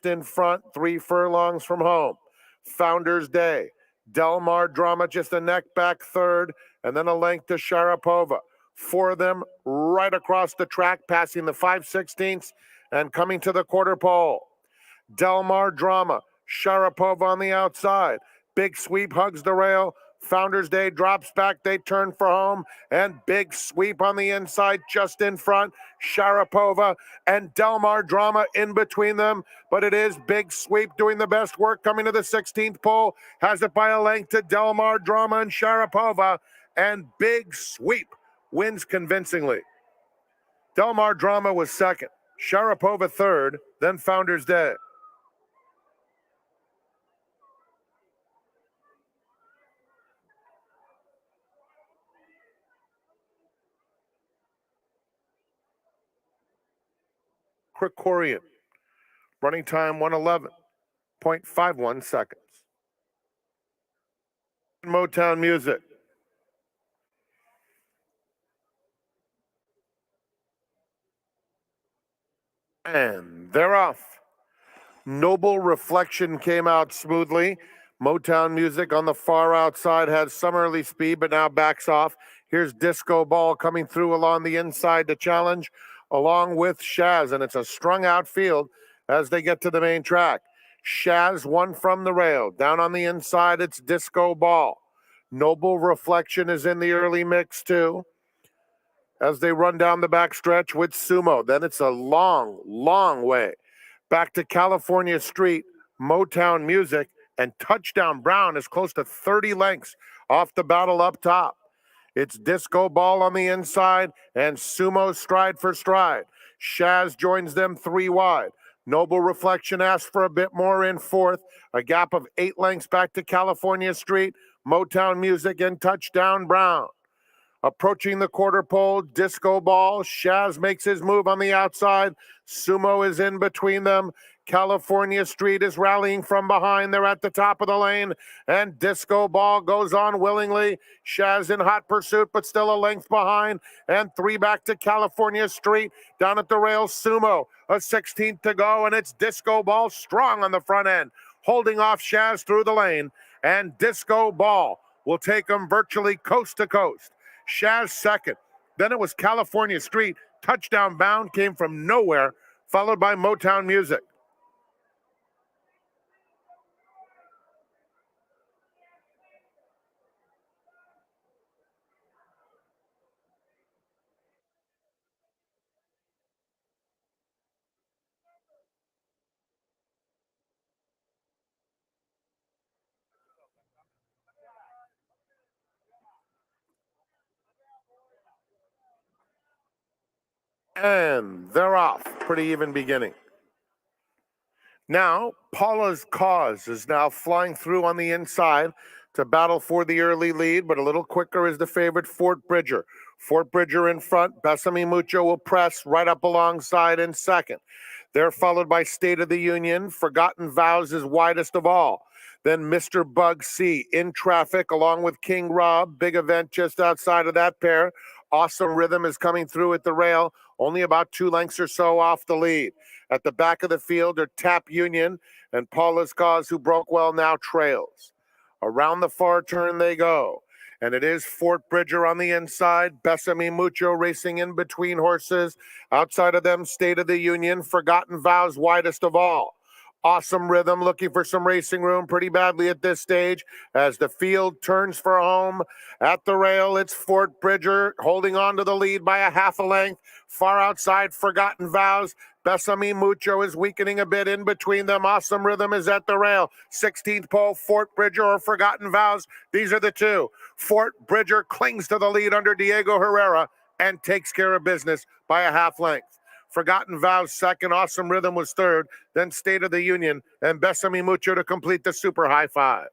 in front, 3 furlongs from home. Founder's Day. Delmar Drama just a neck back third, and then a length to Sharapova. 4 of them right across the track, passing the 5/16 and coming to the quarter pole. Delmar Drama, Sharapova on the outside. Big sweep hugs the rail. Founder's Day drops back, they turn for home, and big sweep on the inside just in front. Sharapova and Delmar Drama in between them, but it is big sweep doing the best work coming to the 16th pole. Has it by a length to Delmar Drama and Sharapova, and big sweep wins convincingly. Delmar Drama was second, Sharapova third, then Founder's Day. Krikorian. Running time 1:11.51 seconds. Motown Music. And they're off. Noble Reflection came out smoothly. Motown Music on the far outside had some early speed, but now backs off. Here's Disco Ball coming through along the inside to challenge, along with Shaz, and it's a strung out field as they get to the main track. Shaz won from the rail. Down on the inside, it's Disco Ball. Noble Reflection is in the early mix too, as they run down the back stretch with Sumo. Then it's a long, long way back to California Street, Motown Music, and Touchdown Brown is close to 30 lengths off the battle up top. It's Disco Ball on the inside and Sumo stride for stride. Shaz joins them 3 wide. Noble Reflection asks for a bit more in fourth, a gap of 8 lengths back to California Street, Motown Music, and Touchdown Brown. Approaching the quarter pole, Disco Ball. Shaz makes his move on the outside. Sumo is in between them. California Street is rallying from behind. They're at the top of the lane. And Disco Ball goes on willingly. Shaz in hot pursuit, but still a length behind. And 3 back to California Street. Down at the rail, Sumo. A 16th to go, and it's Disco Ball strong on the front end, holding off Shaz through the lane. And Disco Ball will take him virtually coast to coast. Shaz second. Then it was California Street. Touchdown Bound came from nowhere, followed by Motown Music. And they're off. Pretty even beginning. Now, Paula's Cause is now flying through on the inside to battle for the early lead, but a little quicker is the favorite Fort Bridger. Fort Bridger in front. Besame Mucho will press right up alongside in second. They're followed by State of the Union. Forgotten Vows is widest of all. Then Mr. Bug C in traffic along with King Rob. Big event just outside of that pair. Awesome Rhythm is coming through at the rail, only about 2 lengths or so off the lead. At the back of the field are Tap Union and Paula's Cause, who broke well, now trails. Around the far turn they go. And it is Fort Bridger on the inside. Besame Mucho racing in between horses. Outside of them, State of the Union. Forgotten Vows widest of all. Awesome Rhythm looking for some racing room pretty badly at this stage as the field turns for home. At the rail, it's Fort Bridger holding on to the lead by a half a length. Far outside, Forgotten Vows. Besame Mucho is weakening a bit in between them. Awesome Rhythm is at the rail. 16th pole, Fort Bridger or Forgotten Vows. These are the two. Fort Bridger clings to the lead under Diego Herrera and takes care of business by a half length. Forgotten Vows second, Awesome Rhythm was third, then State of the Union, and Besame Mucho to complete the super high five.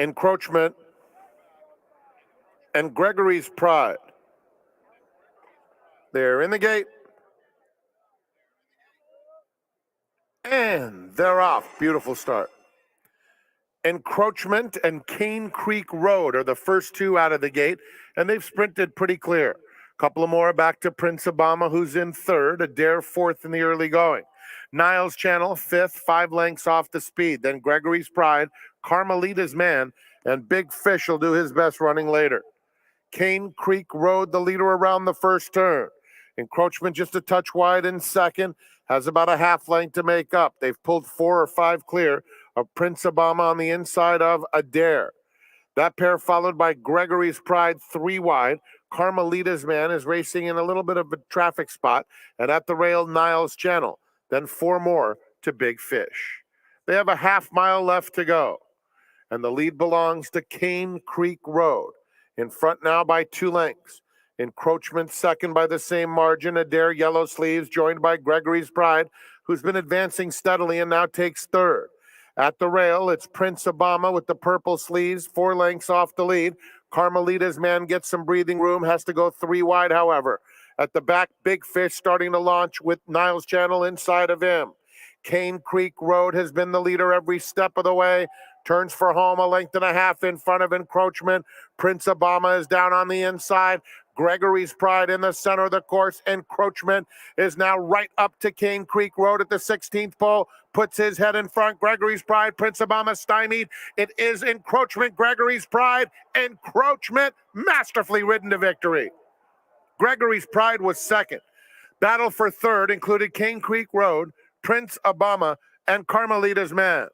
Encroachment. and Gregory's Pride. They're in the gate. And they're off. Beautiful start. Encroachment and Cane Creek Road are the first two out of the gate, and they've sprinted pretty clear. Couple of more back to Prince Obama, who's in third, Adair fourth in the early going. Niles Channel fifth, 5 lengths off the speed. Then Gregory's Pride, Carmelita's Man, and Big Fish will do his best running later. Cane Creek Road, the leader around the first turn. Encroachment just a touch wide in second, has about a half length to make up. They've pulled 4 or 5 clear of Prince Obama on the inside of Adair. That pair followed by Gregory's Pride 3 wide. Carmelita's Man is racing in a little bit of a traffic spot, and at the rail, Niles Channel. Then 4 more to Big Fish. They have a half mile left to go, and the lead belongs to Cane Creek Road. In front now by 2 lengths. Encroachment second by the same margin. Adair Yellow Sleeves joined by Gregory's Pride, who's been advancing steadily and now takes third. At the rail, it's Prince Obama with the purple sleeves, 4 lengths off the lead. Carmelita's Man gets some breathing room, has to go 3 wide, however. At the back, Big Fish starting to launch with Niles Channel inside of him. Cane Creek Road has been the leader every step of the way. Turns for home, a length and a half in front of Encroachment. Prince Obama is down on the inside. Gregory's Pride in the center of the course. Encroachment is now right up to Cane Creek Road at the 16th pole. Puts his head in front. Gregory's Pride, Prince Obama stymied. It is Encroachment, Gregory's Pride. Encroachment masterfully ridden to victory. Gregory's Pride was second. Battle for third included Cane Creek Road, Prince Obama, and Carmelita's Man.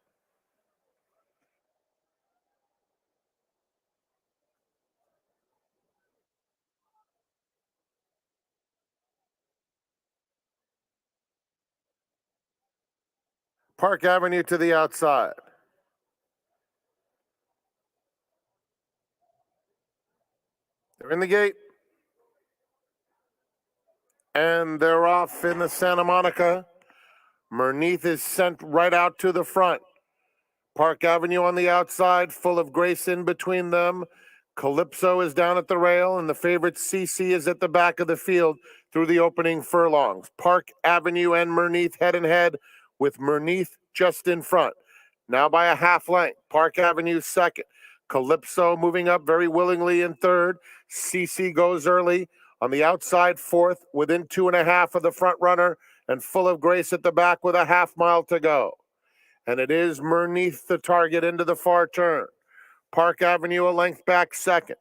Park Avenue to the outside. They're in the gate. And they're off in the Santa Monica. Merneath is sent right out to the front. Park Avenue on the outside, full of grace in between them. Calypso is down at the rail, and the favorite CC is at the back of the field through the opening furlongs. Park Avenue and Merneath head and head, with Merneath just in front. Now by a half length. Park Avenue second. Calypso moving up very willingly in third. CC goes early. On the outside, fourth, within 2.5 of the front runner, and full of grace at the back with a half mile to go. And it is Merneath the target into the far turn. Park Avenue a length back second.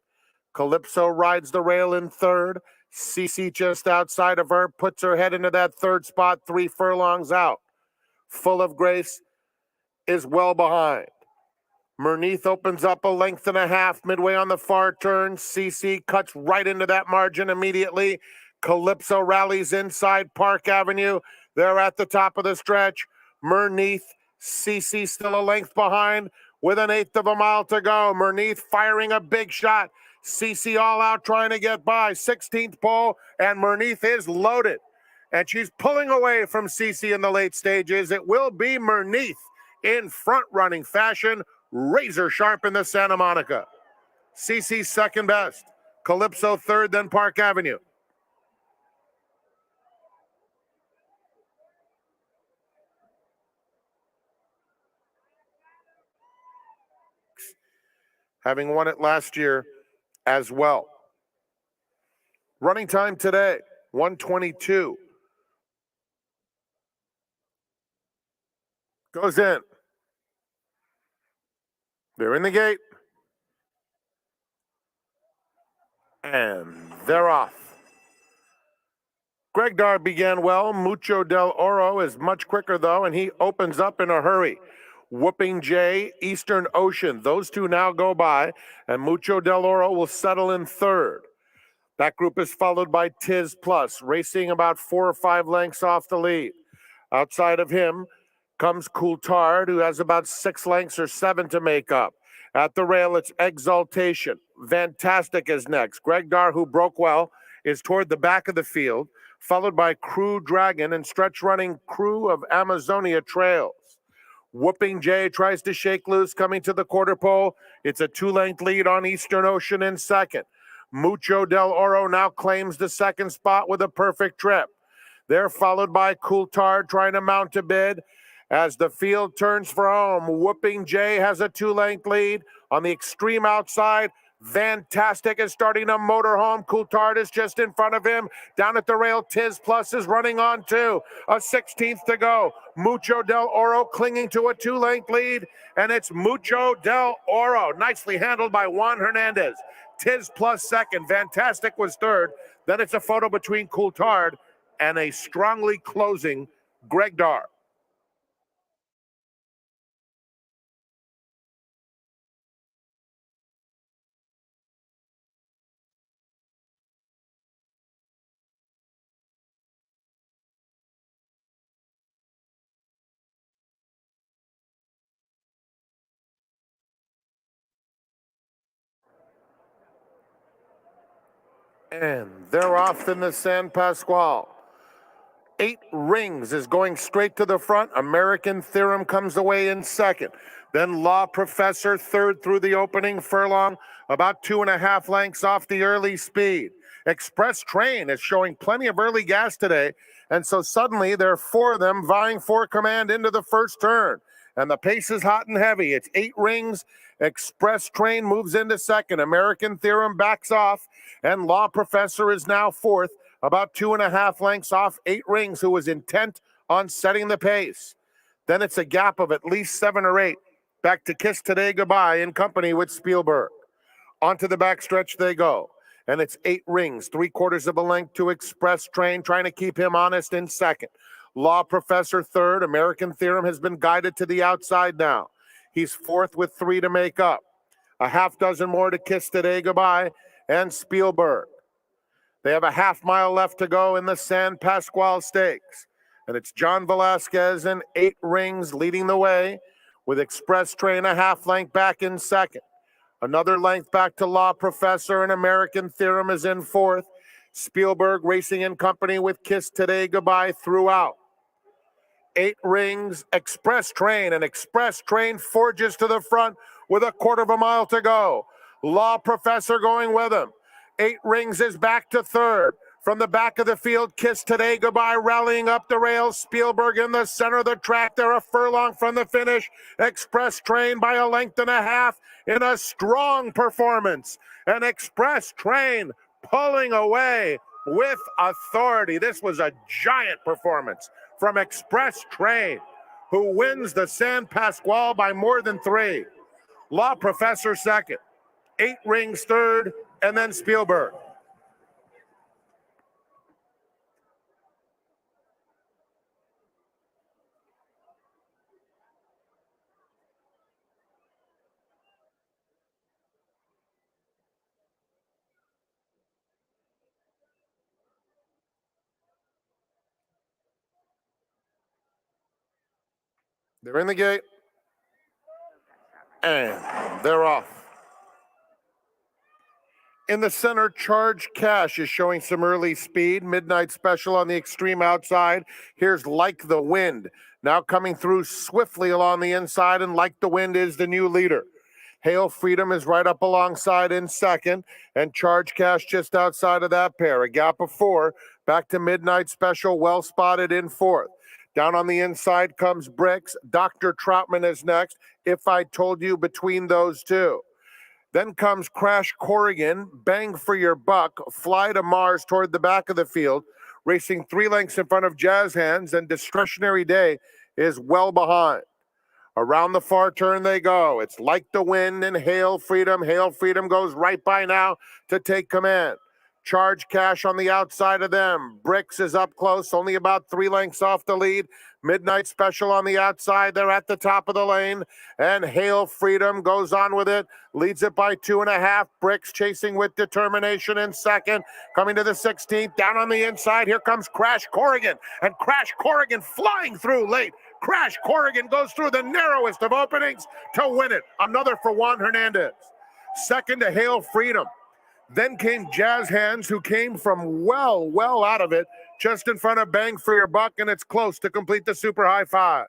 Calypso rides the rail in third. CC just outside of her, puts her head into that third spot, 3 furlongs out. Full of grace is well behind. Merneath opens up a length and a half midway on the far turn. CC cuts right into that margin immediately. Calypso rallies inside Park Avenue. They're at the top of the stretch. Merneath, CC still a length behind with 1/8 of a mile to go. Merneath firing a big shot. CC all out trying to get by. 16th pole, and Merneath is loaded. And she's pulling away from CC in the late stages. It will be Merneath in front-running fashion, razor sharp in the Santa Monica. CC second best. Calypso third, then Park Avenue. Having won it last year as well. Running time today, 1:22. Goes in. They're in the gate. And they're off. Greg Dar began well. Mucho del Oro is much quicker, though, and he opens up in a hurry. Whooping J, Eastern Ocean. Those two now go by, and Mucho del Oro will settle in third. That group is followed by Tiz Plus, racing about 4 or 5 lengths off the lead. Outside of him comes Coulthard, who has about 6 lengths or 7 to make up. At the rail, it's Exaltation. Fantastic is next. Greg Dar, who broke well, is toward the back of the field, followed by Crew Dragon and stretch-running Crew of Amazonia Trails. Whooping J tries to shake loose, coming to the quarter pole. It's a 2-length lead on Eastern Ocean in second. Mucho del Oro now claims the second spot with a perfect trip. They're followed by Coulthard trying to mount a bid. As the field turns for home, Whooping Jay has a 2-length lead. On the extreme outside, Fantastic is starting to motor home. Coulthard is just in front of him. Down at the rail, Tiz Plus is running on too. A 16th to go. Mucho del Oro clinging to a 2-length lead, and it's Mucho del Oro. Nicely handled by Juan Hernandez. Tiz Plus second. Fantastic was third. Then it's a photo between Coulthard and a strongly closing Greg Dar. And they're off in the San Pasqual. 8 Rings is going straight to the front. American Theorem comes away in second. Then Law Professor third through the opening furlong, about 2.5 lengths off the early speed. Express Train is showing plenty of early gas today, and so suddenly there are 4 of them vying for command into the first turn. And the pace is hot and heavy. It's 8 Rings. Express Train moves into second. American Theorem backs off, and Law Professor is now fourth, about 2.5 lengths off 8 Rings, who was intent on setting the pace. Then it's a gap of at least 7 or 8 back to Kiss Today Goodbye in company with Spielberg. Onto the backstretch they go. And it's 8 Rings, 3/4 of a length to Express Train, trying to keep him honest in second. Law Professor third. American Theorem has been guided to the outside now. He's fourth with 3 to make up. A half dozen more to Kiss Today Goodbye and Spielberg. They have a half-mile left to go in the San Pasqual Stakes. And it's John Velasquez and 8 Rings leading the way, with Express Train a half length back in second. Another length back to Law Professor, and American Theorem is in fourth. Spielberg racing in company with Kiss Today Goodbye throughout. 8 Rings, Express Train, and Express Train forges to the front with 1/4 mile to go. Law Professor going with him. 8 Rings is back to third. From the back of the field, Kiss Today Goodbye rallying up the rails. Spielberg in the center of the track. They're a furlong from the finish. Express Train by 1.5 lengths in a strong performance. And Express Train pulling away with authority. This was a giant performance from Express Train, who wins the San Pasqual by more than 3. Law Professor second. 8 Rings third, and then Spielberg. They're in the gate, and they're off. In the center, Charge Cash is showing some early speed. Midnight Special on the extreme outside. Here's Like the Wind, now coming through swiftly along the inside, and Like the Wind is the new leader. Hail Freedom is right up alongside in second, and Charge Cash just outside of that pair. A gap of 4, back to Midnight Special, well spotted in fourth. Down on the inside comes Bricks. Dr. Troutman is next. If I Told You, between those two. Then comes Crash Corrigan, Bang for Your Buck, Fly to Mars toward the back of the field, racing 3 lengths in front of Jazz Hands, and Discretionary Day is well behind. Around the far turn they go. It's Like the Wind and Hail Freedom. Hail Freedom goes right by now to take command. Charge Cash on the outside of them. Bricks is up close, only about 3 lengths off the lead. Midnight Special on the outside. They're at the top of the lane. And Hail Freedom goes on with it. Leads it by 2.5. Bricks chasing with determination in second. Coming to the 16th. Down on the inside. Here comes Crash Corrigan. And Crash Corrigan flying through late. Crash Corrigan goes through the narrowest of openings to win it. Another for Juan Hernandez. Second to Hail Freedom. Then came Jazz Hands, who came from well out of it, just in front of Bang for Your Buck, and it's close to complete the super high 5.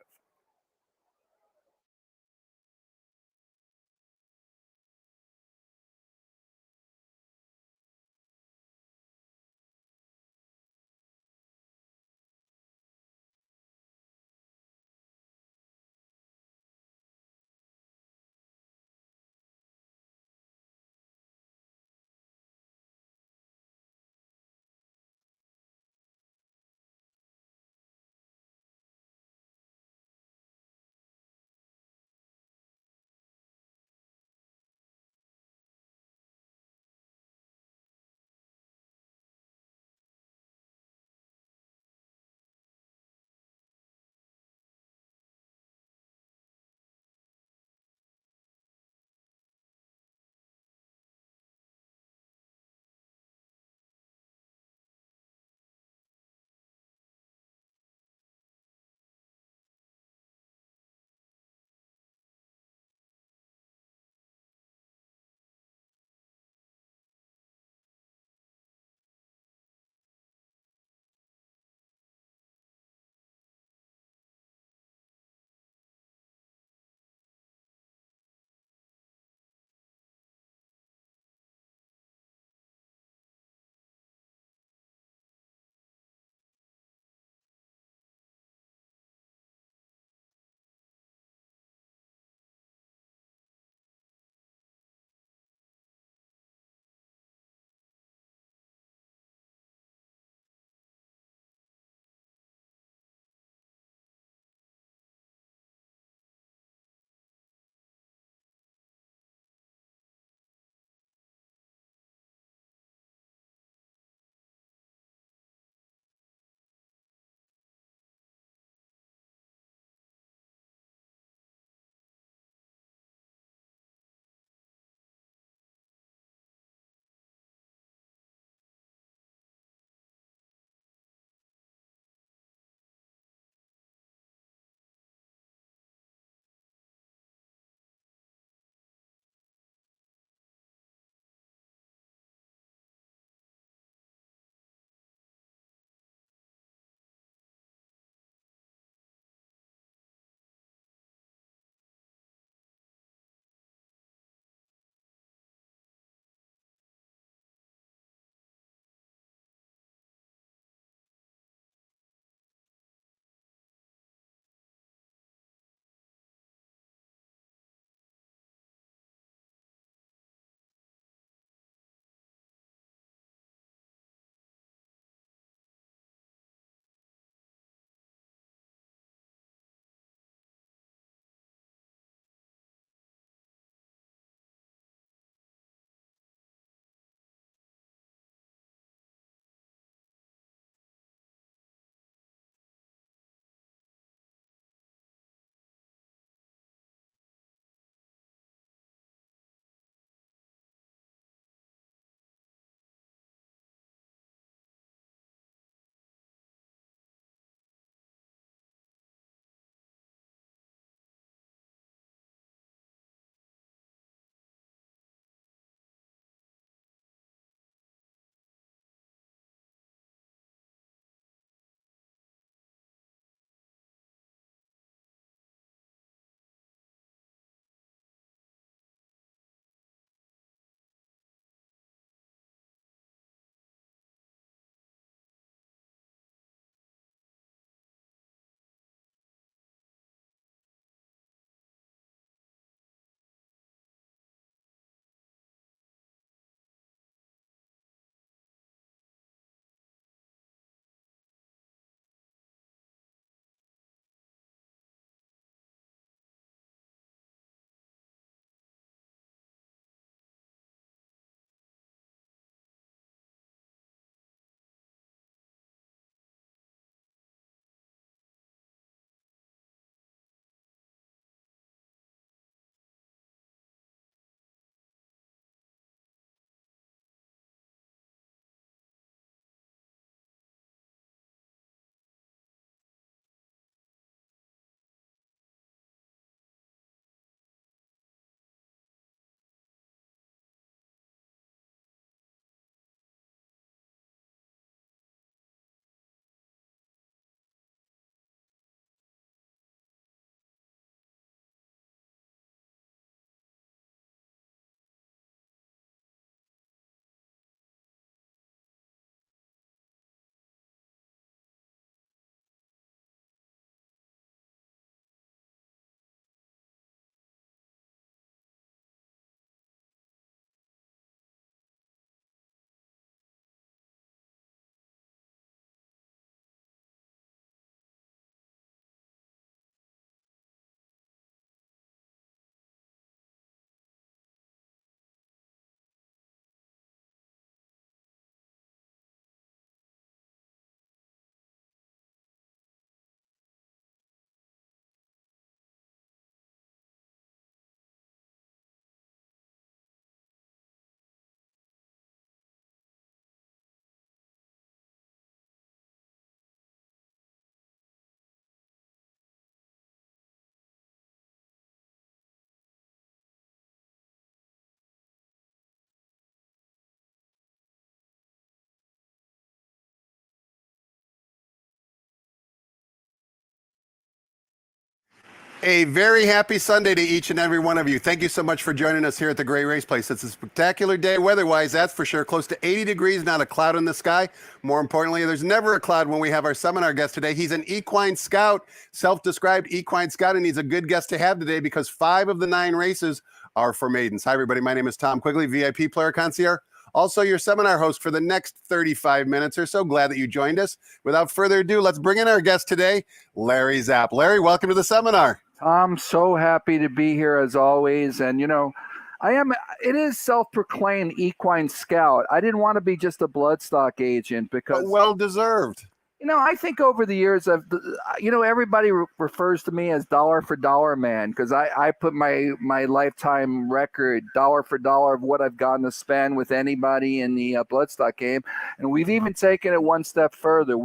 A very happy Sunday to each and every one of you. Thank you so much for joining us here at the Great Race Place. It's a spectacular day weather-wise, that's for sure. Close to 80 degrees, not a cloud in the sky. More importantly, there's never a cloud when we have our seminar guest today. He's an equine scout, self-described equine scout, and he's a good guest to have today because 5 of the 9 races are for maidens. Hi, everybody. My name is Tom Quigley, VIP Player Concierge. Also, your seminar host for the next 35 minutes or so. Glad that you joined us. Without further ado, let's bring in our guest today, Larry Zapp. Larry, welcome to the seminar. I'm so happy to be here as always. And, it is self-proclaimed equine scout. I didn't want to be just a bloodstock agent because... But well-deserved. I think over the years, everybody refers to me as dollar for dollar man because I put my lifetime record dollar for dollar of what I've gotten to spend with anybody in the bloodstock game. And we've even taken it one step further.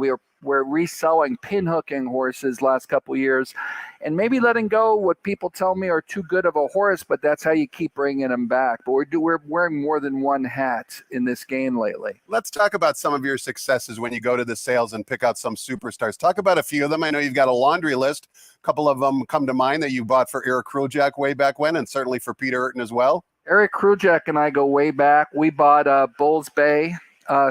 We're reselling pinhooking horses last couple of years and maybe letting go what people tell me are too good of a horse, but that's how you keep bringing them back. But we're wearing more than one hat in this game lately. Let's talk about some of your successes when you go to the sales and pick out some superstars. Talk about a few of them. I know you've got a laundry list. A couple of them come to mind that you bought for Eric Krujak way back when, and certainly for Peter Urton as well. Eric Krujak and I go way back. We bought Bulls Bay,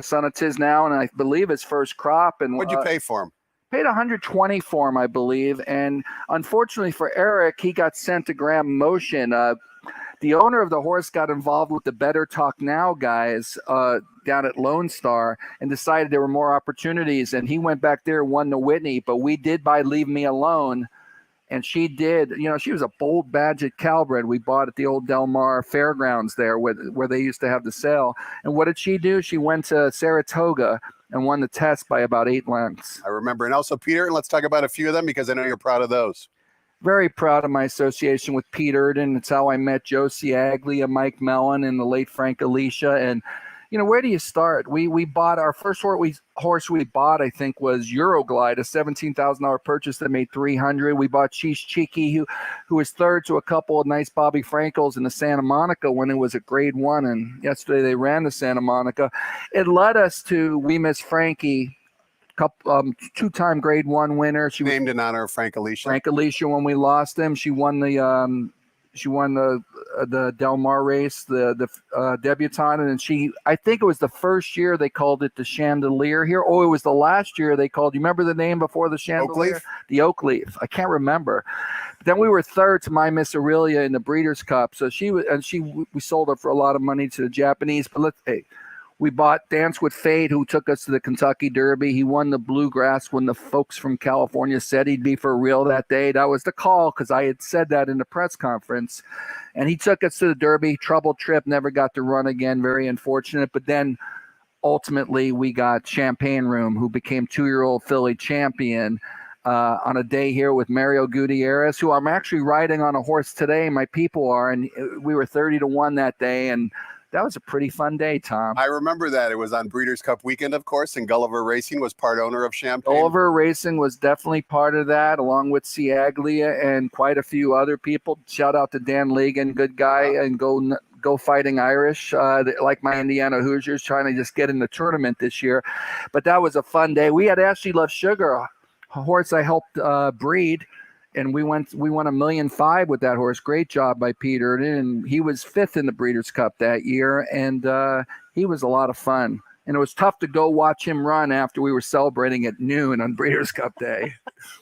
son of Tiz Now, and I believe his first crop. And what'd you pay for him? Paid $120 for him, I believe. And unfortunately for Eric, he got sent to Graham Motion. The owner of the horse got involved with the Better Talk Now guys down at Lone Star and decided there were more opportunities. And he went back there and won the Whitney. But we did buy Leave Me Alone. And she did, she was a bold badged Calbred we bought at the old Del Mar Fairgrounds there where they used to have the sale. And what did she do? She went to Saratoga and won the test by about 8 lengths. I remember. And also Peter, and let's talk about a few of them because I know you're proud of those. Very proud of my association with Pete Urton. It's how I met Joe Ciaglia, Mike Mellon, and the late Frank Alicia. And, where do you start? We bought our first horse we bought, I think, was Euroglide, a $17,000 purchase that made $300. We bought Cheese Cheeky, who was third to a couple of nice Bobby Frankels in the Santa Monica when it was at Grade 1. And yesterday they ran the Santa Monica. It led us to We Miss Frankie, two-time Grade 1 winner. She named in honor of Frank Alicia. Frank Alicia, when we lost him, she won the Del Mar race, the debutante, and I think it was the first year they called it the Chandelier here. Oh, it was the last year they called. You remember the name before the Chandelier? Oakleaf? The Oakleaf. I can't remember. But then we were third to My Miss Aurelia in the Breeders' Cup. So we sold her for a lot of money to the Japanese. But we bought Dance with Fate, who took us to the Kentucky Derby. He won the Bluegrass when the folks from California said he'd be for real that day. That was the call because I had said that in the press conference. And he took us to the Derby. Troubled trip, never got to run again. Very unfortunate. But then ultimately we got Champagne Room, who became 2-year-old filly champion on a day here with Mario Gutierrez, who I'm actually riding on a horse today. My people are. And we were 30-1 that day. And that was a pretty fun day, Tom. I remember that. It was on Breeders' Cup weekend, of course, and Gulliver Racing was part owner of Champagne. Gulliver Racing was definitely part of that, along with Ciaglia and quite a few other people. Shout out to Dan Ligon, good guy, and Go Fighting Irish, like my Indiana Hoosiers, trying to just get in the tournament this year. But that was a fun day. We had Ashley Love Sugar, a horse I helped breed. And we won $1.5 million with that horse. Great job by Peter. And he was 5th in the Breeders' Cup that year. And he was a lot of fun. And it was tough to go watch him run after we were celebrating at noon on Breeders' Cup Day.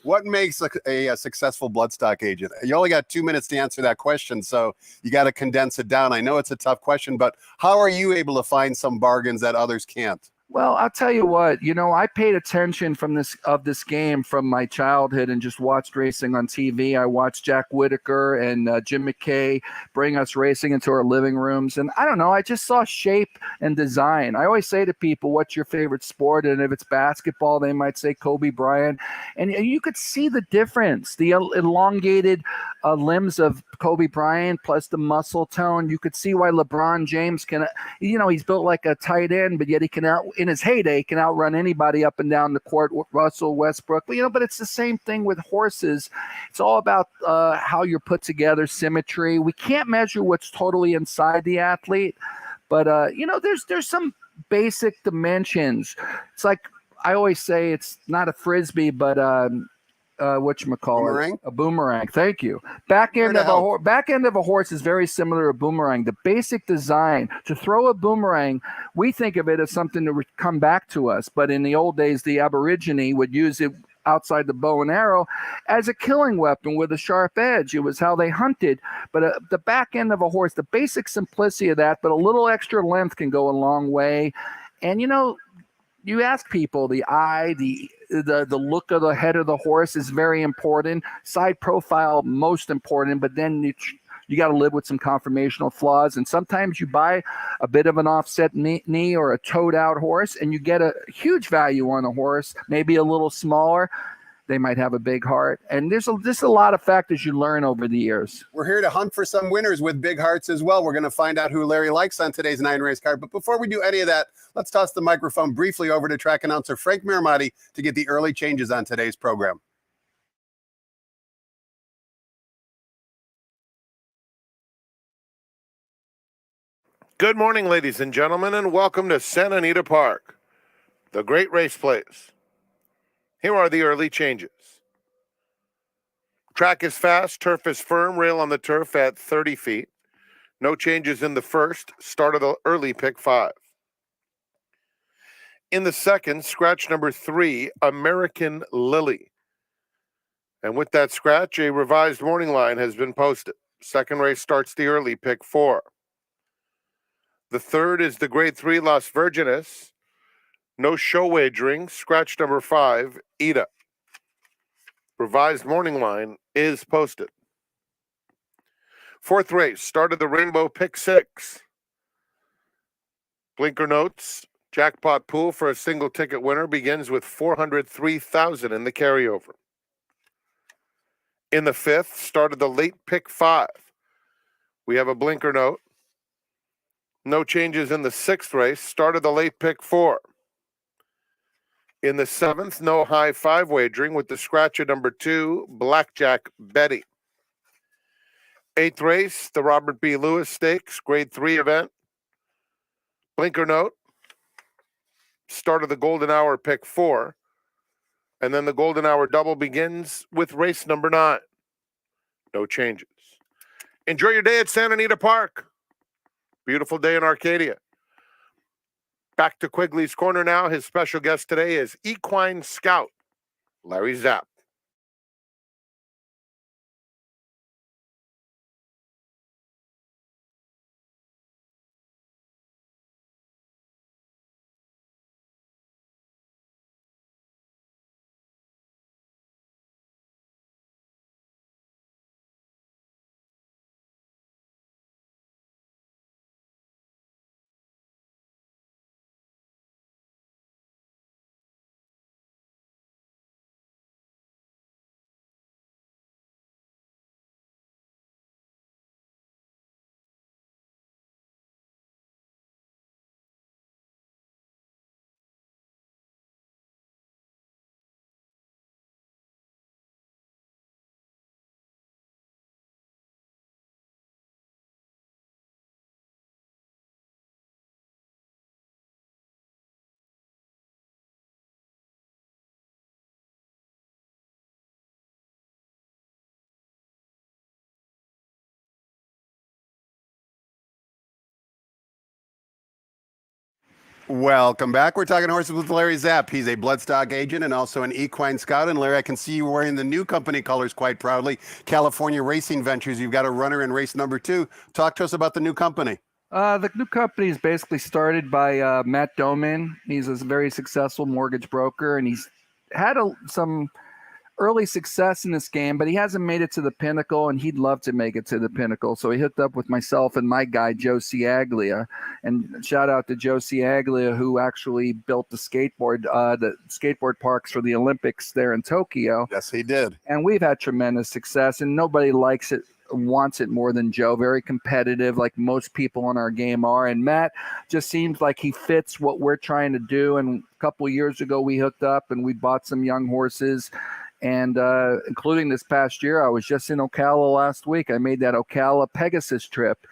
What makes a successful bloodstock agent? You only got 2 minutes to answer that question, so you got to condense it down. I know it's a tough question, but how are you able to find some bargains that others can't? Well, I'll tell you what, I paid attention from this game from my childhood and just watched racing on TV. I watched Jack Whitaker and Jim McKay bring us racing into our living rooms. And I don't know, I just saw shape and design. I always say to people, what's your favorite sport? And if it's basketball, they might say Kobe Bryant. And you could see the difference, the elongated limbs of Kobe Bryant plus the muscle tone. You could see why LeBron James can, he's built like a tight end, but yet he can in his heyday can outrun anybody up and down the court, Russell Westbrook. But it's the same thing with horses. It's all about how you're put together, symmetry. We can't measure what's totally inside the athlete, but there's some basic dimensions. It's like I always say, it's not a frisbee, but Boomerang? a boomerang. Thank you. Back end of a horse is very similar to a boomerang. The basic design to throw a boomerang, we think of it as something to come back to us. But in the old days, the Aborigine would use it outside the bow and arrow as a killing weapon with a sharp edge. It was how they hunted. But the back end of a horse, the basic simplicity of that, but a little extra length can go a long way. And you ask people, the eye, the look of the head of the horse is very important. Side profile, most important, but then you got to live with some conformational flaws. And sometimes you buy a bit of an offset knee or a toed out horse, and you get a huge value on a horse, maybe a little smaller. They might have a big heart. And there's just a lot of factors you learn over the years. We're here to hunt for some winners with big hearts as well. We're going to find out who Larry likes on today's 9-race card. But before we do any of that, let's toss the microphone briefly over to track announcer Frank Miramati to get the early changes on today's program. Good morning, ladies and gentlemen, and welcome to Santa Anita Park, the great race place. Here are the early changes. Track is fast, turf is firm, rail on the turf at 30 feet. No changes in the first, start of the early pick 5. In the second, scratch number 3, American Lily. And with that scratch, a revised morning line has been posted. Second race starts the early pick 4. The third is the grade 3 Las Virgenes. No show wagering. Scratch number 5, Ida. Revised morning line is posted. Fourth race, started the rainbow pick 6. Blinker notes, jackpot pool for a single ticket winner begins with $403,000 in the carryover. In the fifth, started the late pick 5. We have a blinker note. No changes in the sixth race, started the late pick 4. In the seventh, no high 5 wagering with the scratcher number 2, Blackjack Betty. Eighth race, the Robert B. Lewis Stakes, grade 3 event. Blinker note, start of the Golden Hour pick 4. And then the Golden Hour double begins with race number 9. No changes. Enjoy your day at Santa Anita Park. Beautiful day in Arcadia. Back to Quigley's Corner now. His special guest today is equine scout Larry Zapp. Welcome back. We're talking horses with Larry Zapp. He's a bloodstock agent and also an equine scout. And Larry, I can see you wearing the new company colors quite proudly. California Racing Ventures. You've got a runner in race number 2. Talk to us about the new company. The new company is basically started by Matt Doman. He's a very successful mortgage broker, and he's had some early success in this game, but he hasn't made it to the pinnacle, and he'd love to make it to the pinnacle. So he hooked up with myself and my guy, Joe Ciaglia. And shout out to Joe Ciaglia, who actually built the skateboard parks for the Olympics there in Tokyo. Yes, he did. And we've had tremendous success, and nobody wants it more than Joe. Very competitive, like most people in our game are. And Matt just seems like he fits what we're trying to do. And a couple of years ago, we hooked up and we bought some young horses. And including this past year, I was just in Ocala last week. I made that Ocala Pegasus trip.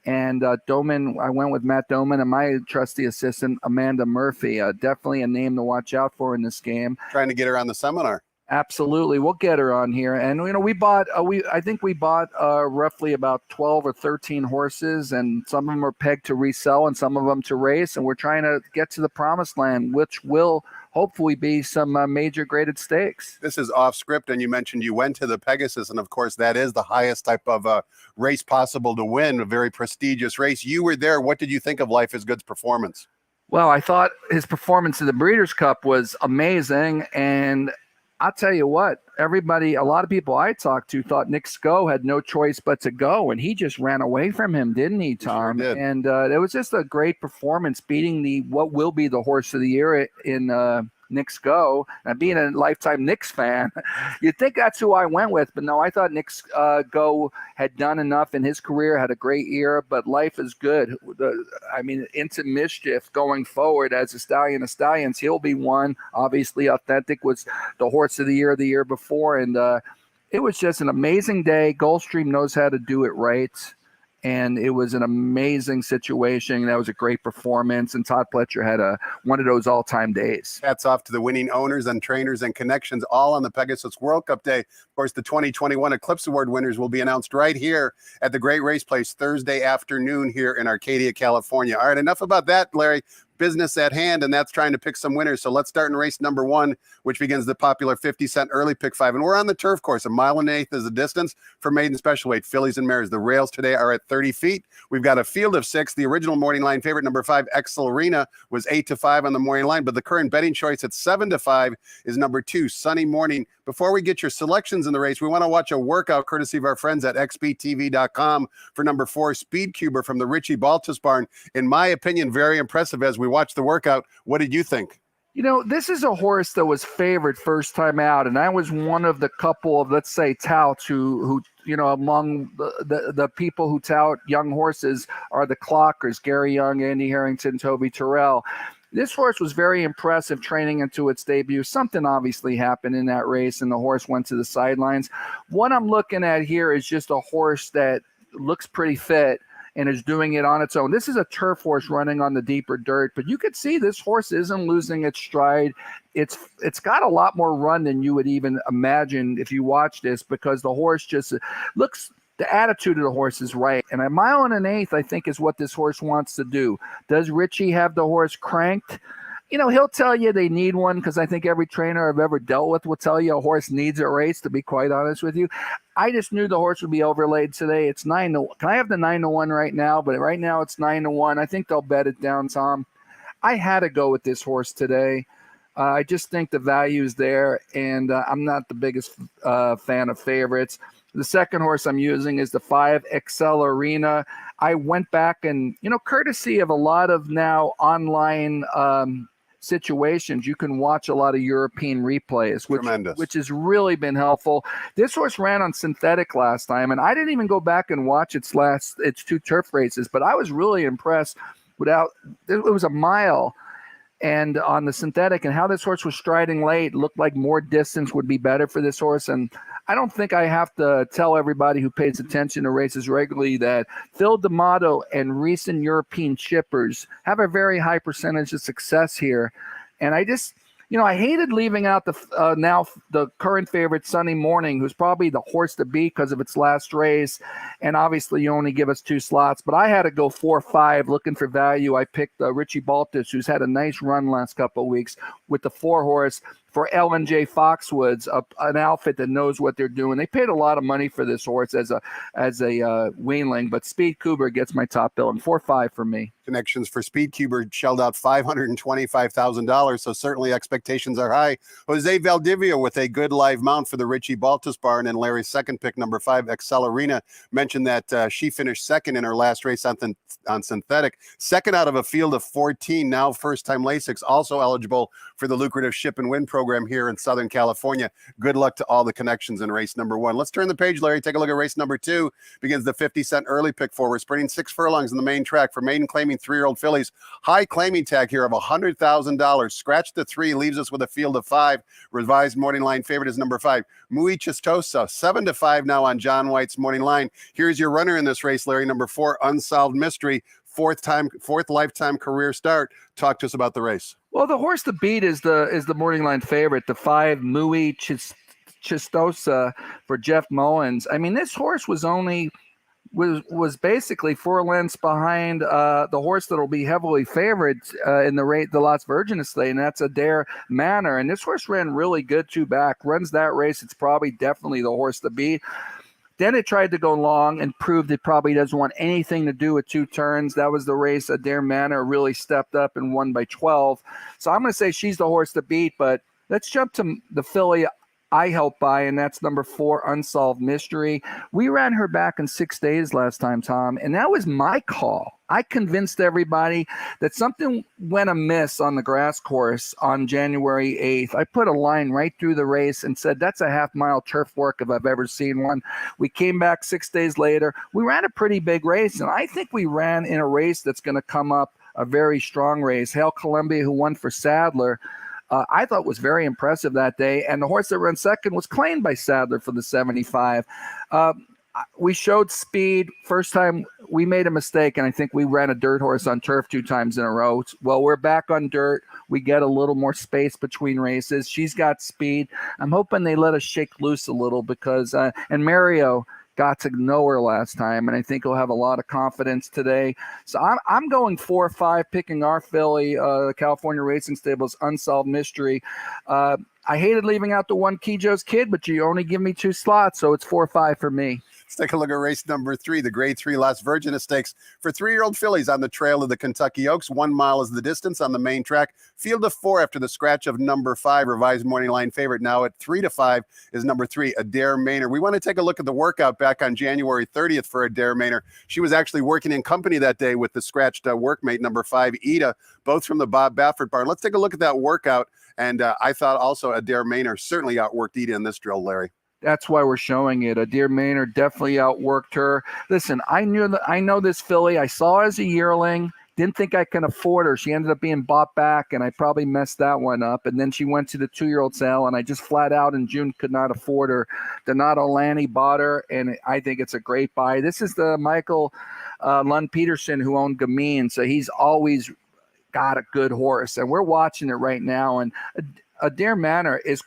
And Doman, I went with Matt Doman and my trusty assistant, Amanda Murphy. Definitely a name to watch out for in this game. Trying to get her on the seminar. Absolutely, we'll get her on here. And I think we bought roughly about 12 or 13 horses, and some of them are pegged to resell and some of them to race. And we're trying to get to the promised land, which will hopefully be some major graded stakes. This is off script, and you mentioned you went to the Pegasus, and of course that is the highest type of race possible to win, a very prestigious race. You were there. What did you think of Life is Good's performance? Well, I thought his performance in the Breeders' Cup was amazing, and I'll tell you what, a lot of people I talked to thought Nick Sco had no choice but to go, and he just ran away from him, didn't he, Tom? Sure did. And it was just a great performance, beating what will be the horse of the year in Nick Sco. And being a lifetime Knicks fan, you'd think that's who I went with, but no, I thought Nick Sco had done enough in his career, had a great year, but Life is Good. Into Mischief going forward as a stallion of stallions, he'll be one. Obviously, Authentic was the horse of the year before, and it was just an amazing day. Gulfstream knows how to do it right. And it was an amazing situation. That was a great performance. And Todd Pletcher had one of those all-time days. Hats off to the winning owners and trainers and connections, all on the Pegasus World Cup Day. Of course, the 2021 Eclipse Award winners will be announced right here at the Great Race Place Thursday afternoon here in Arcadia, California. All right, enough about that, Larry. Business at hand, and that's trying to pick some winners. So let's start in race number 1, which begins the popular 50-cent early pick 5. And we're on the turf course. 1.1 miles is the distance for maiden special weight fillies and mares. The rails today are at 30 feet. We've got a field of 6. The original morning line favorite, number 5, Excelerina, was 8-5 on the morning line, but the current betting choice at 7-5 is number 2, Sunny Morning. Before we get your selections in the race, we want to watch a workout courtesy of our friends at xbtv.com for number 4, Speed Cuber from the Richie Baltus barn. In my opinion, very impressive as we watch the workout. What did you think? This is a horse that was favored first time out, and I was one of the couple of, let's say, touts who among the people who tout young horses are the clockers, Gary Young, Andy Harrington, Toby Terrell. This horse was very impressive training into its debut. Something obviously happened in that race, and the horse went to the sidelines. What I'm looking at here is just a horse that looks pretty fit and is doing it on its own. This is a turf horse running on the deeper dirt, but you could see this horse isn't losing its stride. It's got a lot more run than you would even imagine if you watch this, because the horse just looks, the attitude of the horse is right. And 1 1/8, I think, is what this horse wants to do. Does Richie have the horse cranked? He'll tell you they need one, because I think every trainer I've ever dealt with will tell you a horse needs a race, to be quite honest with you. I just knew the horse would be overlaid today. It's 9-1. Can I have the 9-1 right now? But right now it's 9-1. I think they'll bet it down, Tom. I had to go with this horse today. I just think the value is there, and I'm not the biggest fan of favorites. The second horse I'm using is the 5, Excelerina. I went back and, courtesy of a lot of now online situations, you can watch a lot of European replays, which has really been helpful. This horse ran on synthetic last time, and I didn't even go back and watch its 2 turf races, but I was really impressed it was a mile and on the synthetic, and how this horse was striding late. Looked like more distance would be better for this horse. And I don't think I have to tell everybody who pays attention to races regularly that Phil D'Amato and recent European shippers have a very high percentage of success here. And I just, I hated leaving out the current favorite, Sunny Morning, who's probably the horse to beat because of its last race. And obviously you only give us 2 slots, but I had to go 4-5 looking for value. I picked Richie Baltus, who's had a nice run last couple of weeks, with the 4 horse for L&J Foxwoods, an outfit that knows what they're doing. They paid a lot of money for this horse as a weanling, but Speed Cuber gets my top bill, and 4-5 for me. Connections for Speed Cuber shelled out $525,000, so certainly expectations are high. Jose Valdivia with a good live mount for the Richie Baltus barn, and Larry's second pick, number 5, Excelerina, mentioned that she finished second in her last race on synthetic. Second out of a field of 14, now first-time Lasix, also eligible for the lucrative Ship and Win program here in Southern California. Good luck to all the connections in race number 1. Let's turn the page, Larry. Take a look at race number 2. Begins the 50-cent early pick 4. We're sprinting 6 furlongs in the main track for maiden claiming 3-year-old fillies. High claiming tag here of $100,000. Scratch the 3, leaves us with a field of 5. Revised morning line favorite is number 5, Muy Chistosa. 7-5 now on John White's morning line. Here's your runner in this race, Larry, number 4, Unsolved Mystery. Fourth lifetime career start. Talk to us about the race. Well, the horse to beat is the morning line favorite, the 5 Mui Chistosa for Jeff Mullins. I mean, this horse was basically 4 lengths behind the horse that'll be heavily favored in the Las Virgenes Estate, and that's Adair Manor. And this horse ran really good 2 back. Runs that race, it's probably definitely the horse to beat. Then it tried to go long and proved it probably doesn't want anything to do with 2 turns. That was the race Adair Manor really stepped up and won by 12. So I'm going to say she's the horse to beat, but let's jump to the filly I helped by, and that's number 4, Unsolved Mystery. We ran her back in 6 days last time, Tom, and that was my call. I convinced everybody that something went amiss on the grass course on January 8th. I put a line right through the race and said, that's a half-mile turf work if I've ever seen one. We came back 6 days later. We ran a pretty big race, and I think we ran in a race that's going to come up, a very strong race. Hail Columbia, who won for Sadler, I thought was very impressive that day. And the horse that ran second was claimed by Sadler for the 75. We showed speed. First time we made a mistake, and I think we ran a dirt horse on turf 2 times in a row. Well, we're back on dirt. We get a little more space between races. She's got speed. I'm hoping they let us shake loose a little because and Mario got to know her last time, and I think he'll have a lot of confidence today. So I'm going 4 or 5, picking our filly, California Racing Stables Unsolved Mystery. I hated leaving out the 1 Kijo's Kid, but you only give me 2 slots, so it's 4 or 5 for me. Let's take a look at race number 3, the Grade 3 Las Virgenes Stakes for 3-year-old fillies on the trail of the Kentucky Oaks. 1 mile is the distance on the main track. Field of 4 after the scratch of number 5, revised morning line favorite. Now at 3-5 is number 3, Adair Manor. We want to take a look at the workout back on January 30th for Adair Manor. She was actually working in company that day with the scratched workmate, number 5, Ida, both from the Bob Baffert barn. Let's take a look at that workout. And I thought also Adair Manor certainly outworked Ida in this drill, Larry. That's why we're showing it. Adair Manor definitely outworked her. Listen, I know this filly. I saw her as a yearling. Didn't think I can afford her. She ended up being bought back, and I probably messed that one up. And then she went to the 2-year-old sale, and I just flat out in June could not afford her. Donato Lanny bought her, and I think it's a great buy. This is the Michael Lund Peterson who owned Gamine, so he's always got a good horse, and we're watching it right now. And Adair Manor is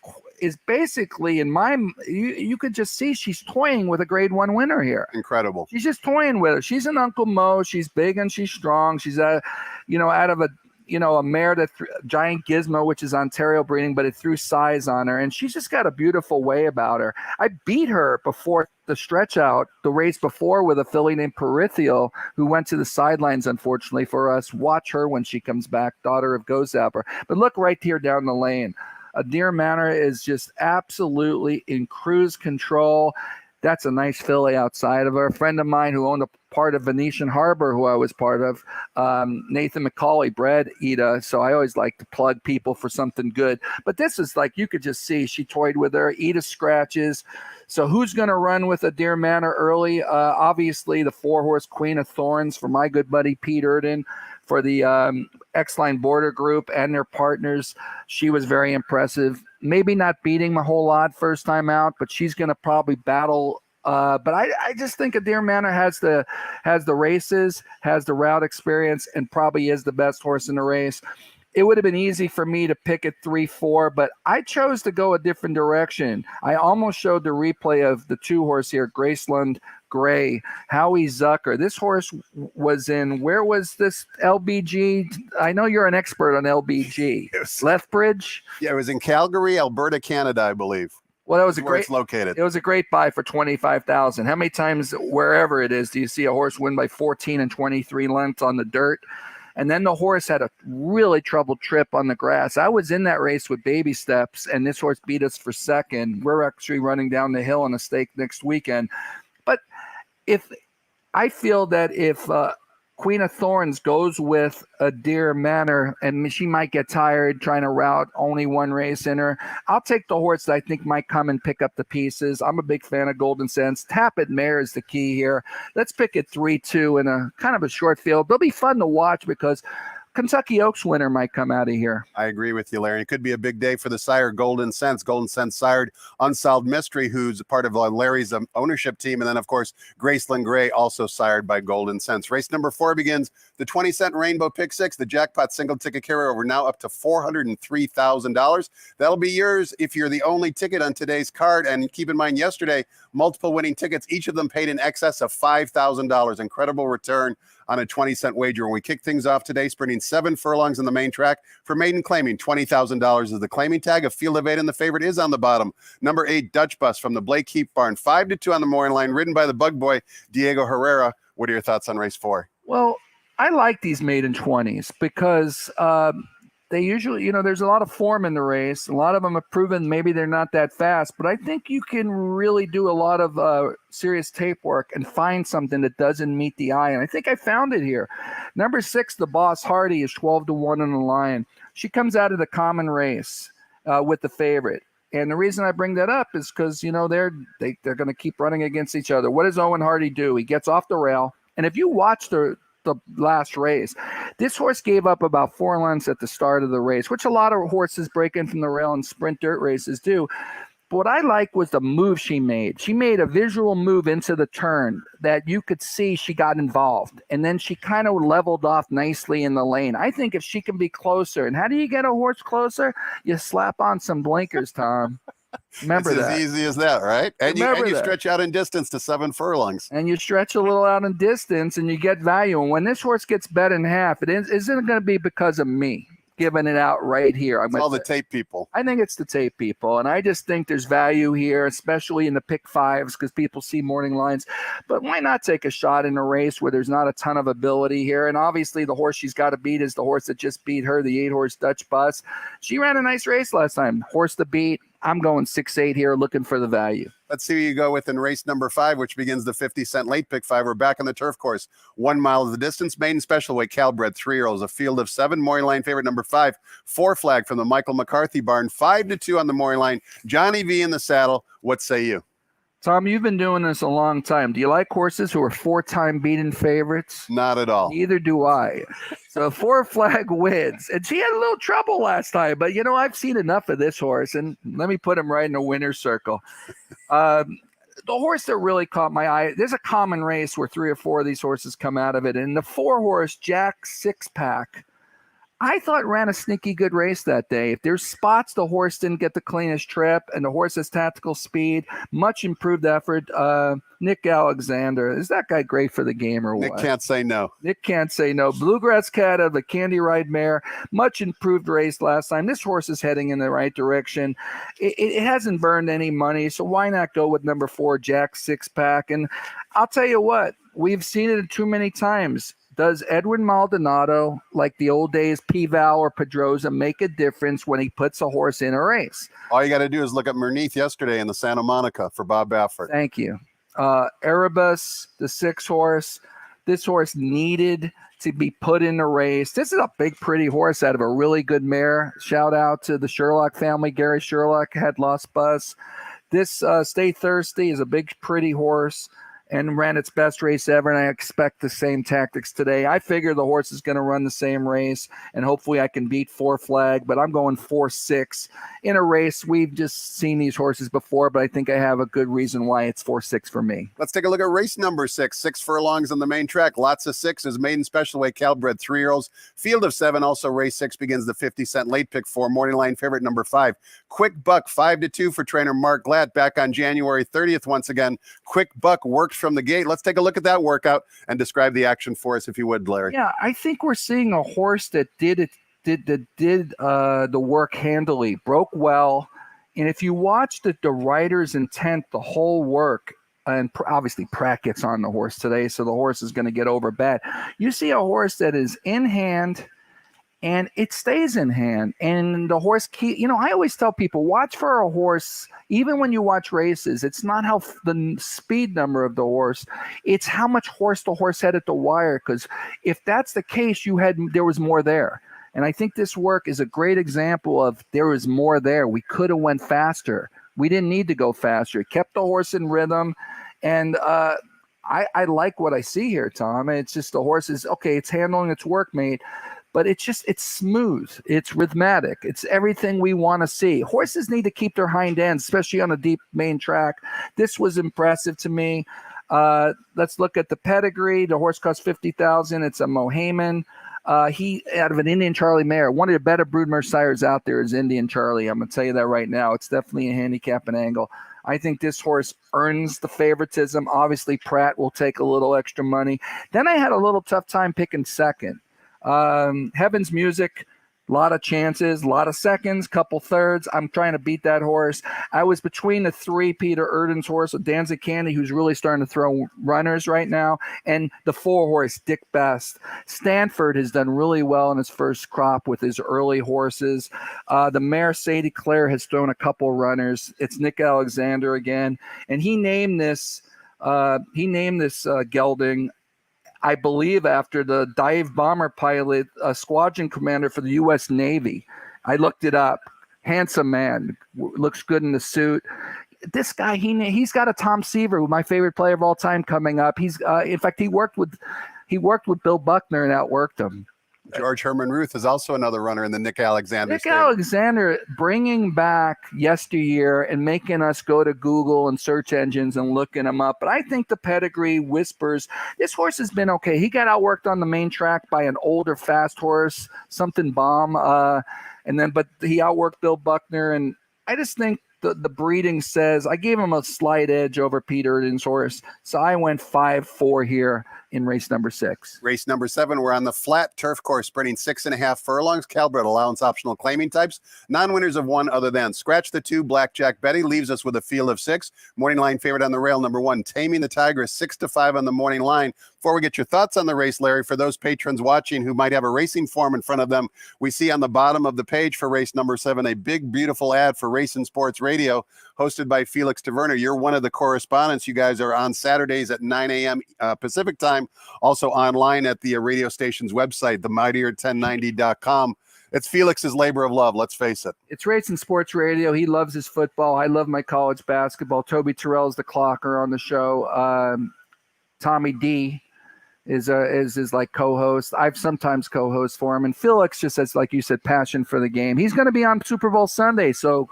basically, in my, you could just see she's toying with a Grade 1 winner here. Incredible. She's just toying with her. She's an Uncle Mo. She's big and she's strong. She's out of a mare that Giant Gizmo, which is Ontario breeding, but it threw size on her, and she's just got a beautiful way about her. I beat her before the stretch out, the race before, with a filly named Perithial, who went to the sidelines, unfortunately for us. Watch her when she comes back, daughter of Gozapper. But look right here down the lane. Adair Manor is just absolutely in cruise control. That's a nice filly outside of her. A friend of mine who owned a part of Venetian Harbor, who I was part of, Nathan McCauley, bred Ida. So I always like to plug people for something good. But this is like, you could just see she toyed with her. Ida scratches. So who's going to run with Adair Manor early? Obviously, the 4-horse Queen of Thorns for my good buddy Pete Erden, for the X-Line Border Group and their partners. She was very impressive. Maybe not beating a whole lot first time out, but she's going to probably battle. But I just think Adair Manor has the races, has the route experience, and probably is the best horse in the race. It would have been easy for me to pick at 3-4, but I chose to go a different direction. I almost showed the replay of the 2-horse here, Graceland Gray, Howie Zucker. This horse was in, where was this LBG? I know you're an expert on LBG. Lethbridge? Yeah, it was in Calgary, Alberta, Canada, I believe. Well, that was where it's located. It was a great buy for $25,000. How many times, wherever it is, do you see a horse win by 14 and 23 lengths on the dirt? And then the horse had a really troubled trip on the grass. I was in that race with baby steps, and this horse beat us for second. We're actually running down the hill on a stake next weekend. But I feel that if Queen of Thorns goes with Adair Manor, and she might get tired trying to route only one race in her, I'll take the horse that I think might come and pick up the pieces. I'm a big fan of Golden Sense. Tappet Mare is the key here. Let's pick it 3-2 in a kind of a short field. They'll be fun to watch because Kentucky Oaks winner might come out of here. I agree with you, Larry. It could be a big day for the sire, Golden Sense. Golden Sense sired Unsolved Mystery, who's a part of Larry's ownership team. And then, of course, Graceland Gray, also sired by Golden Sense. Race number 4 begins. The 20-cent Rainbow Pick 6, the jackpot single ticket carryover, now up to $403,000. That'll be yours if you're the only ticket on today's card. And keep in mind, yesterday, multiple winning tickets, each of them paid in excess of $5,000. Incredible return on a 20-cent wager. When we kick things off today, sprinting 7 furlongs on the main track for maiden claiming. $20,000 is the claiming tag. A field of 8, and the favorite is on the bottom. Number 8, Dutch Bus from the Blake Heap Barn. 5-2 on the morning line, ridden by the bug boy, Diego Herrera. What are your thoughts on race 4? Well, I like these maiden 20s because they usually, there's a lot of form in the race. A lot of them have proven maybe they're not that fast, but I think you can really do a lot of serious tape work and find something that doesn't meet the eye. And I think I found it here. Number 6, the Boss Hardy, is 12-1 on the line. She comes out of the common race with the favorite. And the reason I bring that up is because, they're going to keep running against each other. What does Owen Hardy do? He gets off the rail. And if you watch the last race, this horse gave up about 4 lengths at the start of the race, which a lot of horses break in from the rail and sprint dirt races do. But what I like was the move she made. She made a visual move into the turn that you could see she got involved. And then she kind of leveled off nicely in the lane. I think if she can be closer, and how do you get a horse closer? You slap on some blinkers, Tom. Remember it's that. as easy as that, right? And you stretch out in distance to 7 furlongs. And you stretch a little out in distance and you get value. And when this horse gets bet in half, it isn't going to be because of me giving it out right here. It's all the tape people. I think it's the tape people. And I just think there's value here, especially in the pick 5s, because people see morning lines. But why not take a shot in a race where there's not a ton of ability here? And obviously the horse she's got to beat is the horse that just beat her, the 8-horse Dutch Bus. She ran a nice race last time. Horse to beat. I'm going 6-8 here, looking for the value. Let's see who you go with in race number 5, which begins the 50-cent late pick 5. We're back on the turf course. 1 mile of the distance. Maiden special weight, Calbred, 3-year-olds. A field of 7. Morning line favorite number 5. 4 flag from the Michael McCarthy barn. 5-2 on the morning line. Johnny V in the saddle. What say you? Tom, you've been doing this a long time. Do you like horses who are 4-time beaten favorites? Not at all. Neither do I. So 4 flag wins. And she had a little trouble last time. But, I've seen enough of this horse. And let me put him right in the winner's circle. The horse that really caught my eye, there's a common race where 3 or 4 of these horses come out of it. And the 4-horse Jack 6-pack, I thought ran a sneaky good race that day. If there's spots the horse didn't get the cleanest trip and the horse has tactical speed, much improved effort. Nick Alexander, is that guy great for the game or what? Nick can't say no. Nick can't say no. Bluegrass Cat of the Candy Ride mare, much improved race last time. This horse is heading in the right direction. It hasn't burned any money, so why not go with number 4, Jack 6-pack? And I'll tell you what, we've seen it too many times. Does Edwin Maldonado, like the old days, P-Val or Pedroza, make a difference when he puts a horse in a race? All you got to do is look at Merneath yesterday in the Santa Monica for Bob Baffert. Thank you. Erebus, the 6-horse. This horse needed to be put in the race. This is a big, pretty horse out of a really good mare. Shout out to the Sherlock family. Gary Sherlock had Lost Bus. This Stay Thirsty is a big, pretty horse and ran its best race ever, and I expect the same tactics today. I figure the horse is going to run the same race, and hopefully I can beat 4 flag, but I'm going 4-6 in a race. We've just seen these horses before, but I think I have a good reason why it's 4-6 for me. Let's take a look at race number 6. 6 furlongs on the main track. Lots of 6s. Maiden special weight, Calbred, 3-year-olds. Field of 7. Also race 6 begins the 50-cent late pick 4. Morning line favorite number 5. Quick Buck, 5-2 for trainer Mark Glatt. Back on January 30th once again. Quick Buck worked from the gate. Let's take a look at that workout and describe the action for us, if you would, Larry. Yeah, I think we're seeing a horse that did the work handily, broke well. And if you watch the rider's intent, the whole work, and obviously Pratt gets on the horse today, so the horse is going to get over bad. You see a horse that is in hand, and it stays in hand. And the horse I always tell people, watch for a horse, even when you watch races, it's not how the speed number of the horse, it's how much horse the horse had at the wire. Because if that's the case, there was more there. And I think this work is a great example of there was more there. We could have went faster. We didn't need to go faster. It kept the horse in rhythm. And I like what I see here, Tom. It's just the horse is, okay, it's handling its work, mate. but it's smooth. It's rhythmic. It's everything we want to see. Horses need to keep their hind ends, especially on a deep main track. This was impressive to me. Let's look at the pedigree. The horse costs $50,000. It's a Mohaman. He out of an Indian Charlie mare. One of the better broodmare sires out there is Indian Charlie. I'm going to tell you that right now. It's definitely a handicapping angle. I think this horse earns the favoritism. Obviously, Pratt will take a little extra money. Then I had a little tough time picking second. Heaven's Music, a lot of chances, a lot of seconds, couple thirds. I'm trying to beat that horse. I was between the 3 Peter Erden's horse, Danzig Candy, who's really starting to throw runners right now, and the 4 horse, Dick Best. Stanford has done really well in his first crop with his early horses. The mare Sadie Claire has thrown a couple runners. It's Nick Alexander again, and he named this gelding, I believe, after the dive bomber pilot, squadron commander for the U.S. Navy. I looked it up. Handsome man, looks good in the suit. This guy, he's got a Tom Seaver, my favorite player of all time, coming up. He's in fact, he worked with Bill Buckner and outworked him. George Herman Ruth is also another runner in the Nick Alexander. Nick Alexander bringing back yesteryear and making us go to Google and search engines and looking him up. But I think the pedigree whispers this horse has been okay. He got outworked on the main track by an older fast horse, something bomb, but he outworked Bill Buckner. And I just think the breeding says I gave him a slight edge over Peter Erden's horse, so I went 5-4 here in race number 6. Race number 7, we're on the flat turf course, sprinting 6.5 furlongs, Calbred allowance optional claiming types, non-winners of 1 other than. Scratch the 2, Blackjack Betty, leaves us with a field of 6. Morning line favorite on the rail, number 1, Taming the Tigress, 6-5 on the morning line. Before we get your thoughts on the race, Larry, for those patrons watching who might have a racing form in front of them, we see on the bottom of the page for race number 7 a big, beautiful ad for Racing Sports Radio, hosted by Felix Taverner. You're one of the correspondents. You guys are on Saturdays at 9 a.m. Pacific time, also online at the radio station's website, themightier1090.com. It's Felix's labor of love, let's face it. It's Racing Sports Radio. He loves his football. I love my college basketball. Toby Terrell's the clocker on the show. Tommy D is his like co-host. I've sometimes co-host for him. And Felix just has, like you said, passion for the game. He's going to be on Super Bowl Sunday, so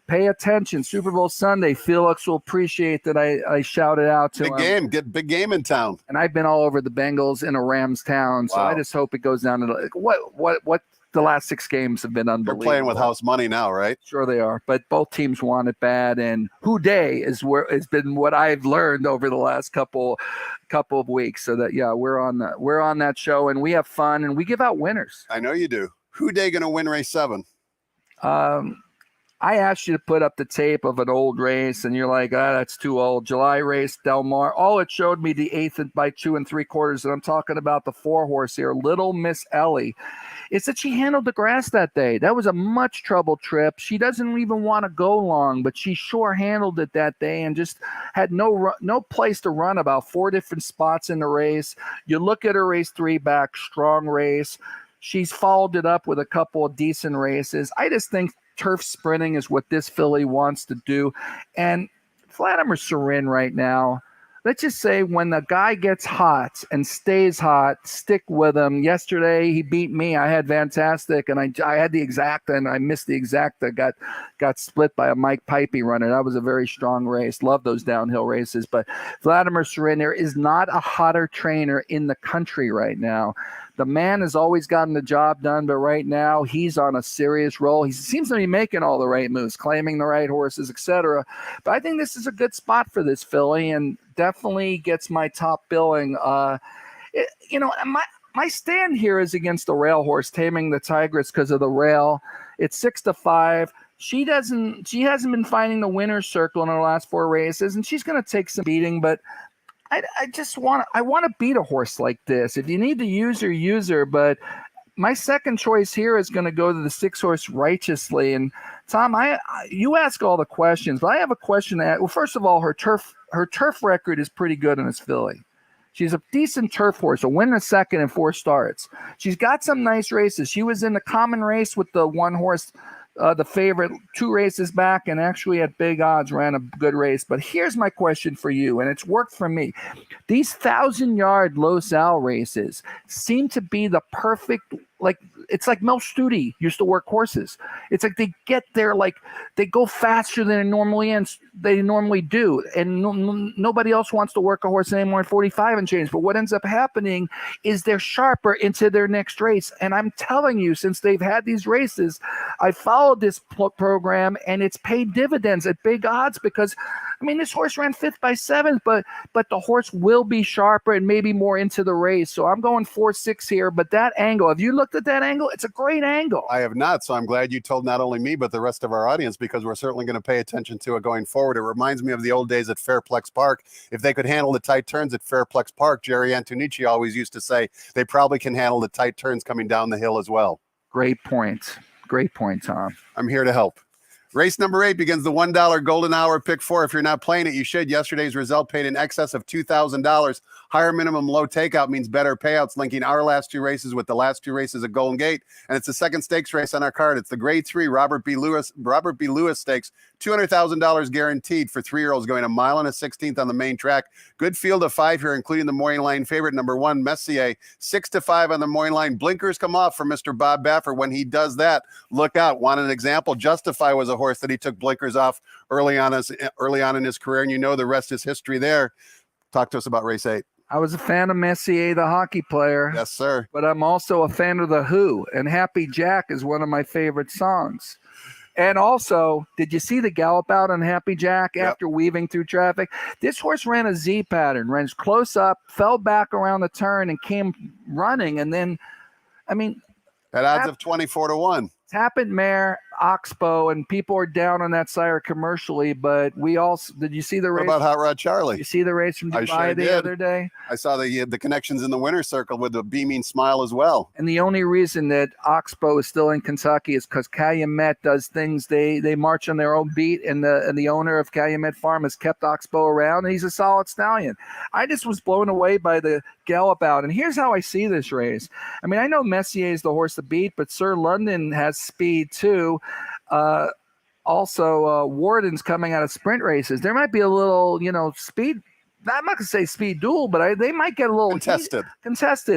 pay attention. Super Bowl Sunday. Felix will appreciate that I shouted out to him. Big game in town. And I've been all over the Bengals in a Rams town, so I just hope it goes down to what the last 6 games have been unbelievable. They're playing with house money now, right? Sure they are, but both teams want it bad. And Houday has been what I've learned over the last couple of weeks. So that we're on that show and we have fun and we give out winners. I know you do. Houday going to win race 7? I asked you to put up the tape of an old race, and you're like, that's too old. July race, Del Mar. Oh, it showed me the 8th by 2 3/4, and I'm talking about the 4 horse here, Little Miss Ellie. It's that she handled the grass that day. That was a much trouble trip. She doesn't even want to go long, but she sure handled it that day and just had no place to run, about 4 different spots in the race. You look at her race 3 back, strong race. She's followed it up with a couple of decent races. I just think turf sprinting is what this filly wants to do. And Vladimir Surin right now, let's just say when the guy gets hot and stays hot, stick with him. Yesterday, he beat me. I had Fantastic, and I had the Exacta, and I missed the Exacta. Got split by a Mike Pipey runner. That was a very strong race. Love those downhill races. But Vladimir Surin, there is not a hotter trainer in the country right now. The man has always gotten the job done, but right now he's on a serious roll. He seems to be making all the right moves, claiming the right horses, etc. But I think this is a good spot for this filly and definitely gets my top billing. My stand here is against the rail horse, Taming the Tigress, because of the rail. It's 6-5. She hasn't been finding the winner's circle in her last 4 races, and she's going to take some beating, but I want to beat a horse like this. If you need to use her, but my second choice here is going to go to the 6 horse Righteously. And Tom, you ask all the questions, but I have a question to ask. Well, first of all, her turf record is pretty good in this filly. She's a decent turf horse, a win, a second, and 4 starts. She's got some nice races. She was in the common race with the 1 horse the favorite 2 races back, and actually at big odds ran a good race. But here's my question for you, and it's worked for me. These 1,000-yard Los Al races seem to be the perfect, like, it's like Mel Studi used to work horses. It's like they get there, like they go faster than they normally do, and nobody else wants to work a horse anymore in 45 and change. But what ends up happening is they're sharper into their next race. And I'm telling you, since they've had these races, I followed this program, and it's paid dividends at big odds because, I mean, this horse ran 5th by 7th, but the horse will be sharper and maybe more into the race. So I'm going 4-6 here. But that angle, have you looked at that angle? It's a great angle. I have not, so I'm glad you told not only me but the rest of our audience, because we're certainly going to pay attention to it going forward. It reminds me of the old days at Fairplex Park. If they could handle the tight turns at Fairplex Park, Jerry Antonici always used to say they probably can handle the tight turns coming down the hill as well. Great point. Great point, Tom. I'm here to help. Race number 8 begins the $1 golden hour pick 4. If you're not playing it, you should. Yesterday's result paid in excess of $2,000. Higher minimum, low takeout means better payouts, linking our last 2 races with the last 2 races at Golden Gate. And it's the second stakes race on our card. It's the Grade 3 Robert B. Lewis Stakes. $200,000 guaranteed for 3-year-olds going 1 mile and a 16th on the main track. Good field of 5 here, including the morning line favorite, number 1, Messier. 6-5 on the morning line. Blinkers come off for Mr. Bob Baffert. When he does that, look out. Want an example? Justify was a horse that he took blinkers off early on in his career, and you know the rest is history there. Talk to us about race 8. I was a fan of Messier, the hockey player. Yes, sir. But I'm also a fan of The Who, and Happy Jack is one of my favorite songs. And also, did you see the gallop out on Happy Jack after weaving through traffic? This horse ran a Z pattern, ran close up, fell back around the turn, and came running. And then, I mean, at odds of 24-1. Tapit Mare, Oxbow, and people are down on that sire commercially, but we also, did you see the race? What about Hot Rod Charlie? You see the race from Dubai the other day? I saw the connections in the winner's circle with the beaming smile as well. And the only reason that Oxbow is still in Kentucky is because Calumet does things, they march on their own beat, and the owner of Calumet Farm has kept Oxbow around, and he's a solid stallion. I just was blown away by the gallop out, and here's how I see this race. I mean, I know Messier is the horse to beat, but Sir London has speed too. Also, Warden's coming out of sprint races. There might be a little, speed. I'm not going to say speed duel, but they might get a little contested,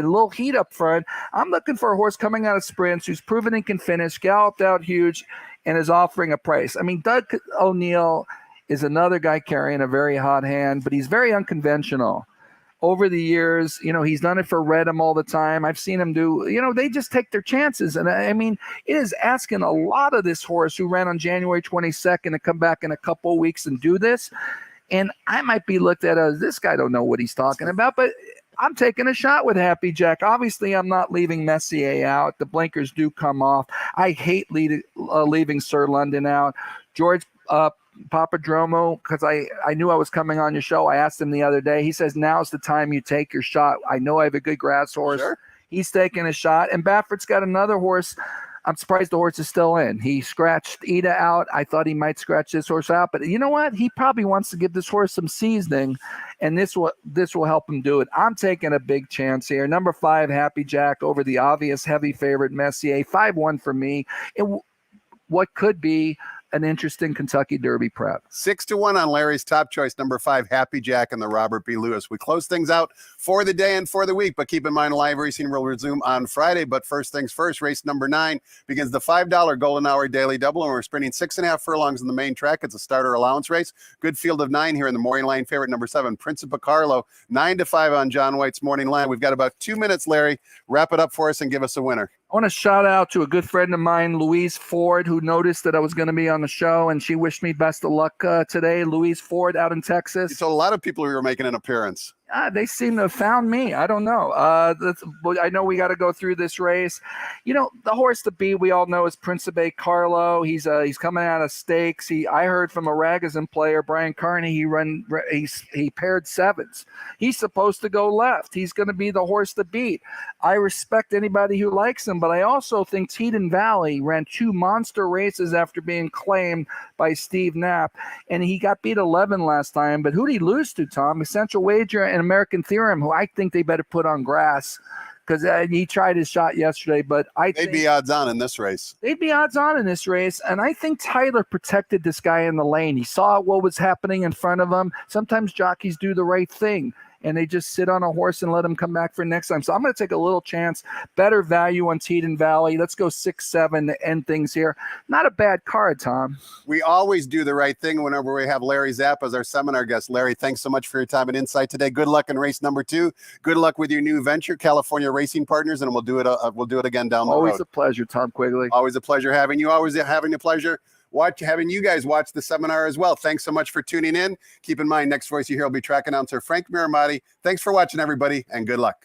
a little heat up front. I'm looking for a horse coming out of sprints who's proven he can finish, galloped out huge, and is offering a price. I mean, Doug O'Neill is another guy carrying a very hot hand, but he's very unconventional. Over the years, he's done it for Redham all the time. I've seen him do, they just take their chances. And I mean, it is asking a lot of this horse who ran on January 22nd to come back in a couple of weeks and do this. And I might be looked at as, this guy don't know what he's talking about, but I'm taking a shot with Happy Jack. Obviously, I'm not leaving Messier out. The blinkers do come off. I hate leaving Sir London out. George Papadromo, because I knew I was coming on your show. I asked him the other day. He says, now's the time you take your shot. I know I have a good grass horse. Sure. He's taking a shot. And Baffert's got another horse. I'm surprised the horse is still in. He scratched Ida out. I thought he might scratch this horse out. But you know what? He probably wants to give this horse some seasoning, and this will help him do it. I'm taking a big chance here. Number 5, Happy Jack, over the obvious heavy favorite, Messier. 5-1 for me. What could be an interesting Kentucky Derby prep. 6-1 on Larry's top choice, number 5, Happy Jack and the Robert B. Lewis. We close things out for the day and for the week, but keep in mind live racing will resume on Friday. But first things first, race number 9 begins the $5 Golden Hour Daily Double, and we're sprinting 6.5 furlongs in the main track. It's a starter allowance race. Good field of 9 here in the morning line favorite, number 7, Principe Carlo, 9-5 on John White's morning line. We've got about 2 minutes, Larry. Wrap it up for us and give us a winner. I want to shout out to a good friend of mine, Louise Ford, who noticed that I was going to be on the show, and she wished me best of luck today. Louise Ford out in Texas. You told a lot of people we were making an appearance. They seem to have found me. I don't know. I know we got to go through this race. The horse to beat, we all know, is Principe Carlo. He's coming out of stakes. I heard from a Ragozin player, Brian Carney, he paired 7s. He's supposed to go left. He's going to be the horse to beat. I respect anybody who likes him, but I also think Teton Valley ran 2 monster races after being claimed by Steve Knapp, and he got beat 11 last time. But who did he lose to, Tom? Essential Wager and American Theorem, who I think they better put on grass, because he tried his shot yesterday. But I They'd think be odds on in this race. they'd be odds on in this race. And I think Tyler protected this guy in the lane. He saw what was happening in front of him. Sometimes jockeys do the right thing and they just sit on a horse and let him come back for next time. So I'm going to take a little chance, better value on Teton Valley. Let's go 6-7 to end things here. Not a bad card, Tom. We always do the right thing whenever we have Larry Zapp as our seminar guest. Larry, thanks so much for your time and insight today. Good luck in race number 2. Good luck with your new venture, California Racing Partners, and we'll do it again down the road. Always a pleasure, Tom Quigley. Always a pleasure having you. Always having the pleasure having you guys watch the seminar as well. Thanks so much for tuning in. Keep in mind, next voice you hear will be track announcer Frank Miramati. Thanks for watching, everybody, and good luck.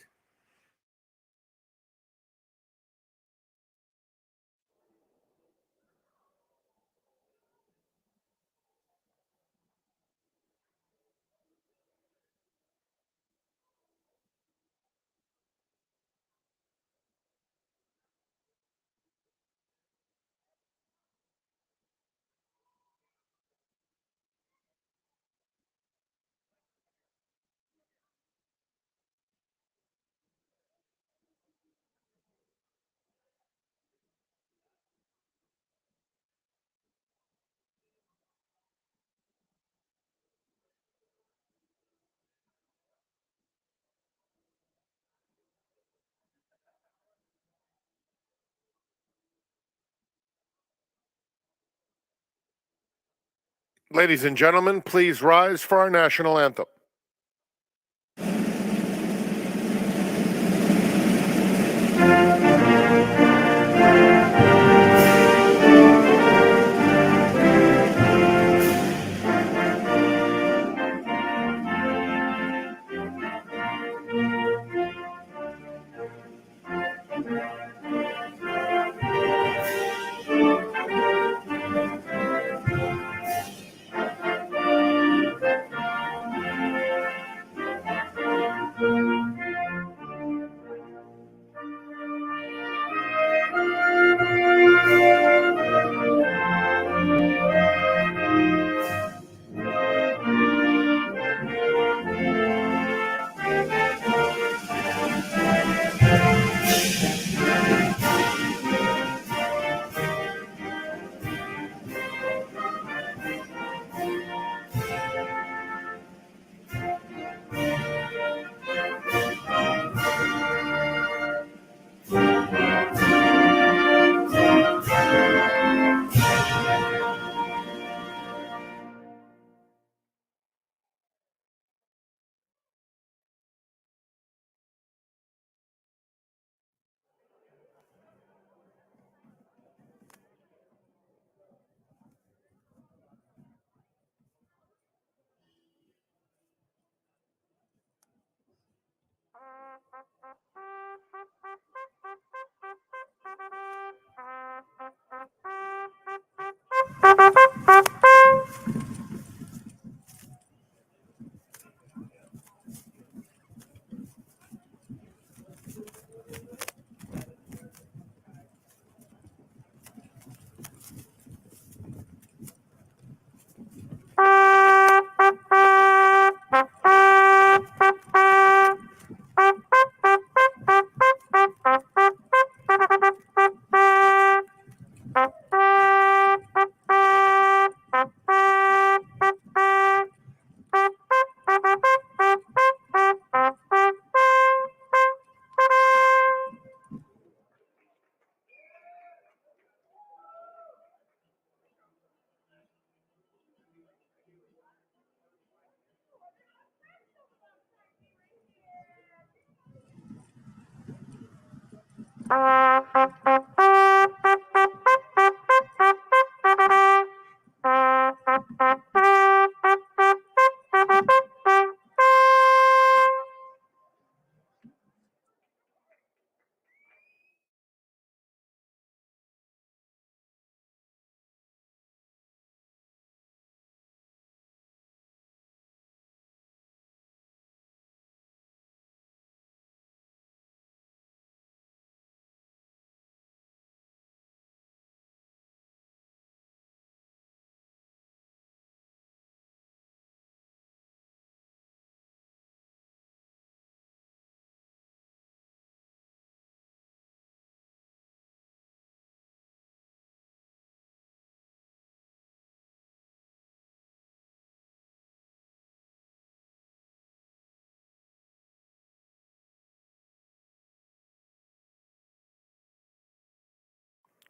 Ladies and gentlemen, please rise for our national anthem.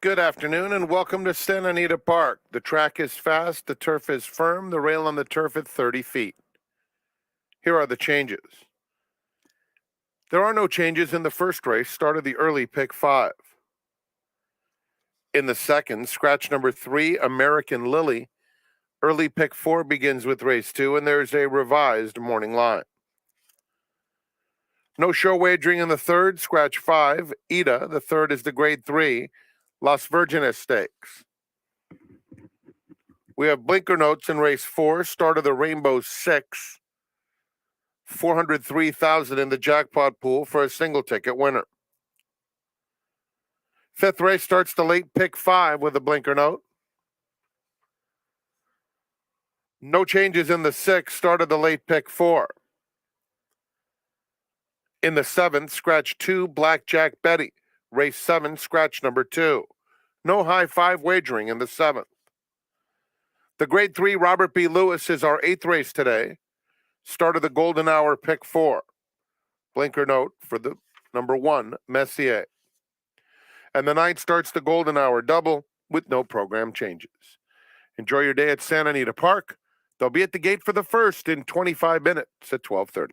Good afternoon and welcome to Santa Anita Park. The track is fast, the turf is firm, the rail on the turf at 30 feet. Here are the changes. There are no changes in the first race, started the early pick 5. In the second, scratch number 3, American Lily. Early pick 4 begins with race 2, and there's a revised morning line. No show wagering in the third, scratch 5, Ida. The third is the grade 3, Las Virgenes Stakes. We have blinker notes in race 4, start of the Rainbow 6, 403,000 in the jackpot pool for a single ticket winner. Fifth race starts the late pick 5 with a blinker note. No changes in the 6th, start of the late pick 4. In the 7th, scratch 2, Blackjack Betty. Race 7, scratch number 2. No high 5 wagering in the 7th. The grade 3, Robert B. Lewis, is our 8th race today. Start of the Golden Hour, pick 4. Blinker note for the number 1, Messier. And the 9th starts the Golden Hour double with no program changes. Enjoy your day at Santa Anita Park. They'll be at the gate for the first in 25 minutes at 12:30.